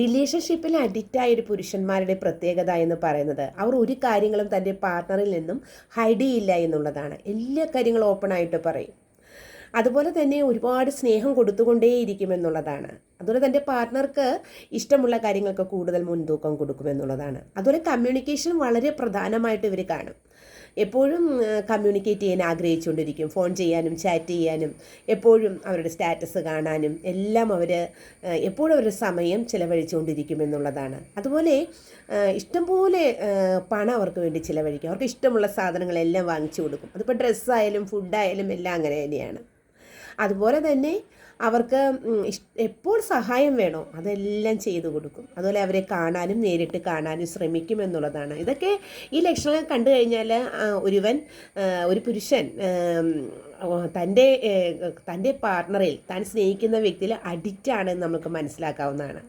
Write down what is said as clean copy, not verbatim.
റിലേഷൻഷിപ്പിൽ അഡിക്റ്റായ ഒരു പുരുഷന്മാരുടെ പ്രത്യേകത എന്ന് പറയുന്നത് അവർ ഒരു കാര്യങ്ങളും തൻ്റെ പാർട്ണറിൽ നിന്നും ഹൈഡ് ചെയ്യില്ല എന്നുള്ളതാണ്. എല്ലാ കാര്യങ്ങളും ഓപ്പണായിട്ട് പറയും. അതുപോലെ തന്നെ ഒരുപാട് സ്നേഹം കൊടുത്തുകൊണ്ടേയിരിക്കുമെന്നുള്ളതാണ്. അതുപോലെ തൻ്റെ പാർട്ട്ണർക്ക് ഇഷ്ടമുള്ള കാര്യങ്ങൾക്ക് കൂടുതൽ മുൻതൂക്കം കൊടുക്കുമെന്നുള്ളതാണ്. അതുപോലെ കമ്മ്യൂണിക്കേഷൻ വളരെ പ്രധാനമായിട്ട് ഇവർ കാണും. എപ്പോഴും കമ്മ്യൂണിക്കേറ്റ് ചെയ്യാൻ ആഗ്രഹിച്ചുകൊണ്ടിരിക്കും. ഫോൺ ചെയ്യാനും ചാറ്റ് ചെയ്യാനും എപ്പോഴും അവരുടെ സ്റ്റാറ്റസ് കാണാനും എല്ലാം അവർ എപ്പോഴും അവരുടെ സമയം ചിലവഴിച്ചുകൊണ്ടിരിക്കുമെന്നുള്ളതാണ്. അതുപോലെ ഇഷ്ടംപോലെ പണം അവർക്ക് വേണ്ടി ചിലവഴിക്കും. അവർക്ക് ഇഷ്ടമുള്ള സാധനങ്ങളെല്ലാം വാങ്ങിച്ചു കൊടുക്കും. അതിപ്പോൾ ഡ്രസ്സായാലും ഫുഡായാലും എല്ലാം അങ്ങനെ തന്നെയാണ്. അതുപോലെ തന്നെ അവർക്ക് എപ്പോൾ സഹായം വേണോ അതെല്ലാം ചെയ്തു കൊടുക്കും. അതുപോലെ അവരെ കാണാനും നേരിട്ട് കാണാനും ശ്രമിക്കും എന്നുള്ളതാണ്. ഇതൊക്കെ ഈ ലക്ഷണങ്ങൾ കണ്ടു കഴിഞ്ഞാൽ ഒരു പുരുഷൻ തൻ്റെ പാർട്ണറിൽ താൻ സ്നേഹിക്കുന്ന വ്യക്തിയിൽ അഡിക്റ്റാണെന്ന് നമുക്ക് മനസ്സിലാക്കാവുന്നതാണ്.